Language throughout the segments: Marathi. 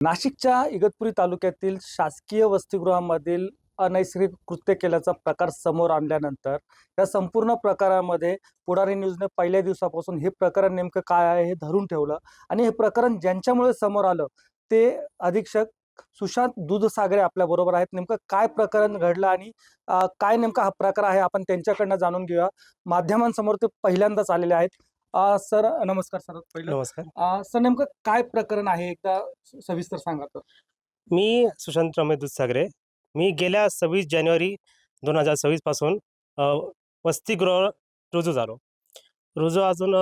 नाशिकच्या इगतपुरी तालुक्यातील शासकीय वसतिगृहामधील अनैसर्गिक कृत्य केल्याचा प्रकार समोर आणल्यानंतर या संपूर्ण प्रकारामध्ये पुढारी न्यूजने पहिल्या दिवसापासून हे प्रकरण नेमकं काय आहे हे धरून ठेवलं आणि हे प्रकरण ज्यांच्यामुळे समोर आलं ते अधीक्षक सुशांत दूधसागरे आपल्या बरोबर आहेत। नेमकं काय प्रकरण घडलं आणि काय नेमका हा प्रकार आहे आपण त्यांच्याकडनं जाणून घेऊया। माध्यमांसमोर ते पहिल्यांदाच आलेले आहेत। सर नमस्कार। सर पहिलं नमस्कार। सर नेमकं काय प्रकरण आहे एकदा सविस्तर सांगा तर। मी सुशांत रमेश दूधसागरे। मी गेल्या 26 जानेवारी 2026 पासून वसतिगृह रुजू झालो। रुजू अजून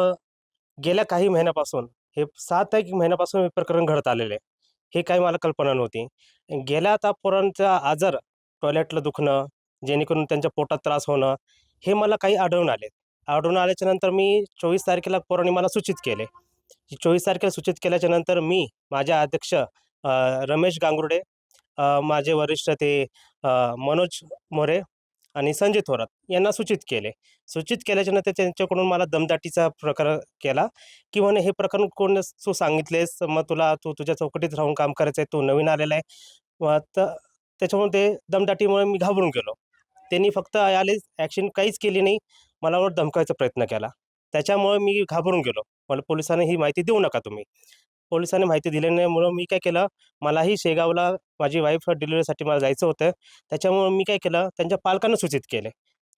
गेल्या काही महिन्यापासून हे 7 एक महिन्यापासून हे प्रकरण घडत आलेले आहे। हे काही मला कल्पना नव्हती। गेल्या आता पोरांचा आजार टॉयलेटला दुखणं, जेणेकरून त्यांच्या पोटात त्रास होणं, हे मला काही आढळून आले। आढळून आल्याच्या नंतर मी 24 तारखेला पोरांनी मला सूचित केले। 24 तारखेला सूचित केल्याच्या नंतर मी माझे अध्यक्ष रमेश गांगुर्डे, माझे वरिष्ठ ते मनोज मोरे आणि संजय थोरात यांना सूचित केले। सूचित केल्याच्या नंतर त्यांच्याकडून मला दमदाटीचा प्रकार केला की म्हणे हे प्रकरण कोण तू सांगितलेस, मग तू तुझ्या चौकटीत राहून काम करायचं आहे, तू नवीन आलेला आहे। तर त्याच्यामुळे ते दमदाटीमुळे मी घाबरून गेलो। त्यांनी फक्त आले, ॲक्शन काहीच केली नाही, मला वर धमकायचा प्रयत्न केला। त्याच्यामुळे मी घाबरून गेलो। मला पोलिसांनी ही माहिती देऊ नका तुम्ही। पोलिसांनी माहिती दिल्यामुळं मी काय केलं, मलाही शेगावला माझी वाईफ डिलिव्हरीसाठी मला जायचं होतं। त्याच्यामुळं मी काय केलं, त्यांच्या पालकांना सूचित केले।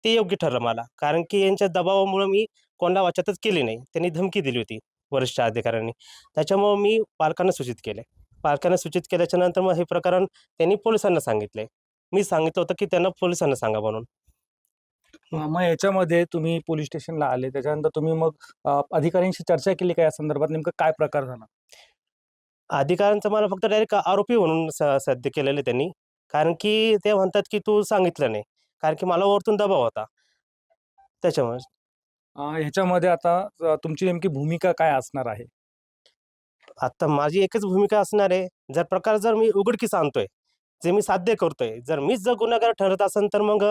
ते योग्य ठरलं मला, कारण की यांच्या दबावामुळं मी कोणाला वाचतच केली नाही। त्यांनी धमकी दिली होती वरिष्ठ अधिकाऱ्यांनी। त्याच्यामुळं मी पालकांना सूचित केले। पालकांना सूचित केल्याच्यानंतर मग हे प्रकरण त्यांनी पोलिसांना सांगितले। मी सांगितलं होतं की त्यांना पोलिसांना सांगा म्हणून। मग याच्यामध्ये तुम्ही पोलीस स्टेशनला आले त्याच्यानंतर तुम्ही मग अधिकाऱ्यांशी चर्चा केली का या संदर्भात नेमकं काय प्रकार झाला? अधिकाऱ्यांचं मला फक्त डायरेक्ट आरोपी म्हणून सध्या केलेलं त्यांनी, कारण की ते म्हणतात की तू सांगितलं नाही, कारण की मला वरतून दबाव होता त्याच्यामुळे। ह्याच्यामध्ये आता तुमची नेमकी भूमिका काय असणार आहे? आता माझी एकच भूमिका असणार आहे, जर प्रकार जर मी उघडकीस आणतोय, जे मी साध्य करतोय, जर मीच जर गुन्हेगार ठरत असेल तर मग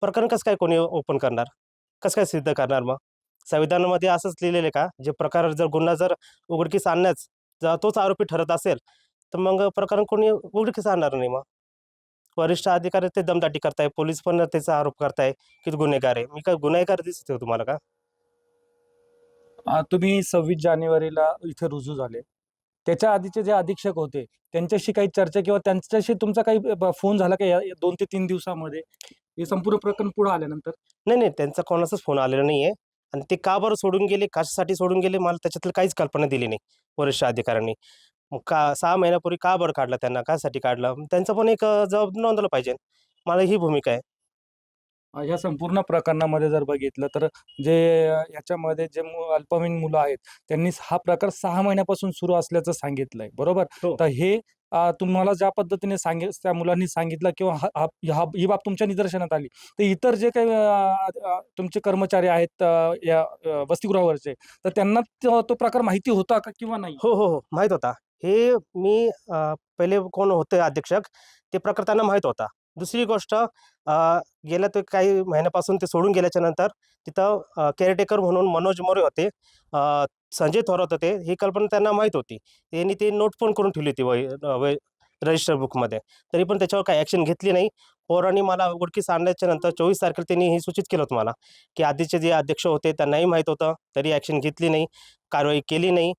प्रकरण कसं काय कोणी ओपन करणार, कसं काय सिद्ध करणार? मग संविधानामध्ये असंच लिहिलेलं आहे का, जे प्रकार जर गुन्हा जर उघडकीस आणण्यास जर तोच आरोपी ठरत असेल तर मग प्रकरण कोणी उघडकीस आणणार नाही। मग वरिष्ठ अधिकारी ते दमदाटी करताय, पोलीस पण त्याचा आरोप करताय की गुन्हेगार आहे। मी काय गुन्हेगार दिसतोय तुम्हाला का? तुम्ही 26 जानेवारीला इथे रुजू झाले, त्याच्या आधीचे जे अधीक्षक होते त्यांच्याशी काही चर्चा किंवा त्यांच्याशी तुमचा काही फोन झाला का या 2 ते 3 दिवसामध्ये हे संपूर्ण प्रकरण पुढे आल्यानंतर? नाही, नाही, त्यांचा कोणाचाच फोन आलेला नाहीये। आणि ते का बरं सोडून गेले, कशासाठी सोडून गेले, मला त्याच्यातलं काहीच कल्पना दिली नाही वरिष्ठ अधिकाऱ्यांनी। मग का 6 महिन्यापूर्वी का बरं काढलं त्यांना, कशासाठी काढलं, त्यांचं पण एक जबाब नोंदवलं पाहिजे। मला ही भूमिका आहे। ह्या संपूर्ण प्रकरणामध्ये जर बघितलं तर जे याच्यामध्ये जे अल्पवयीन मुलं आहेत त्यांनी हा प्रकार 6 महिन्यापासून सुरू असल्याचं सांगितलंय, बरोबर? हो। तर हे तुम्हाला ज्या पद्धतीने त्या मुलांनी सांगितलं किंवा ही बाब तुमच्या निदर्शनात आली, तर इतर जे काही तुमचे कर्मचारी आहेत या वसतिगृहावरचे, तर त्यांना तो प्रकार माहिती होता का किंवा नाही? हो, हो, हो, माहीत होता। हे मी पहिले कोण होते अधीक्षक, ते प्रकार त्यांना माहीत होता। दुसरी गोष्ट, गेल्या ते काही महिन्यापासून ते सोडून गेल्याच्या नंतर तिथं केअरटेकर म्हणून मनोज मोरे होते, संजय थोरात होते, ही कल्पना त्यांना माहीत होती। त्यांनी ते नोट पण करून ठेवली होती रजिस्टर बुकमध्ये, तरी पण त्याच्यावर काही ॲक्शन घेतली नाही। पोरांनी मला उघडकीस आणल्याच्या नंतर 24 तारखेला त्यांनी हे सूचित केलं होतं मला की आधीचे जे अध्यक्ष होते त्यांनाही माहीत होतं, तरी ॲक्शन घेतली नाही, कारवाई केली नाही।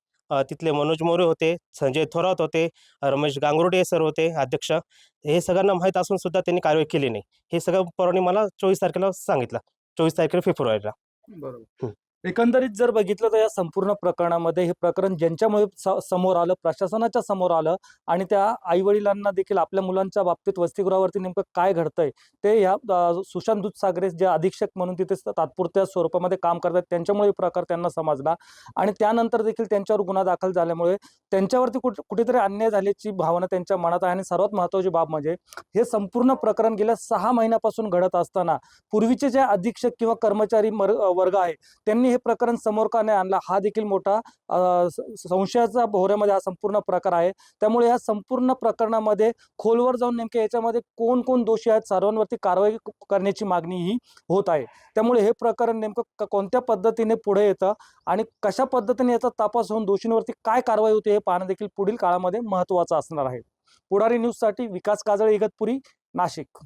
तिथले मनोज मोरे होते, संजय थोरात होते, रमेश गांगुर्डे सर होते अध्यक्ष, हे सगळ्यांना माहीत असून सुद्धा त्यांनी कारवाई केली नाही। हे सगळं पोरांनी मला 24 तारखेला सांगितलं, 24 तारखेला फेब्रुवारीला। बरोबर. एकंदरीत जर बघितलं तर या संपूर्ण प्रकरणामध्ये हे प्रकरण ज्यांच्यामुळे समोर आलं, प्रशासनाच्या समोर आलं आणि त्या आई-वडिलांना देखील आपल्या मुलांच्या बाबतीत वसतिगृहावरती नेमकं काय घडतंय ते या सुशांत दूधसागरे जे अधीक्षक म्हणून तिथे तात्पुरत्या स्वरूपामध्ये काम करतात त्यांच्यामुळे हे प्रकार त्यांना समजला आणि त्यानंतर देखील त्यांच्यावर गुन्हा दाखल झाल्यामुळे त्यांच्यावरती कुठेतरी अन्याय झाल्याची भावना त्यांच्या मनात आहे आणि सर्वात महत्त्वाची बाब म्हणजे हे संपूर्ण प्रकरण गेल्या 6 महिन्यापासून घडत असताना पूर्वीचे जे अधीक्षक किंवा कर्मचारी वर्ग आहे त्यांनी हे प्रकरण समोर का नाही आणला हा देखील मोठा संशयाचा भोवऱ्यामध्ये हा संपूर्ण प्रकार आहे. त्यामुळे या संपूर्ण प्रकरणामध्ये खोलवर जाऊन नेमके याच्यामध्ये कोण कोण दोषी आहेत सर्वांवरती कारवाई करण्याची मागणी ही होत आहे. त्यामुळे हे प्रकरण नेमकं कोणत्या पद्धतीने पुढे येतं आणि कशा पद्धतीने याचा तपास होऊन दोषींवरती काय कारवाई होते हे पाहणं देखील पुढील काळामध्ये महत्त्वाचं असणार आहे. पुढारी न्यूजसाठी विकास काजळे, इगतपुरी, नाशिक.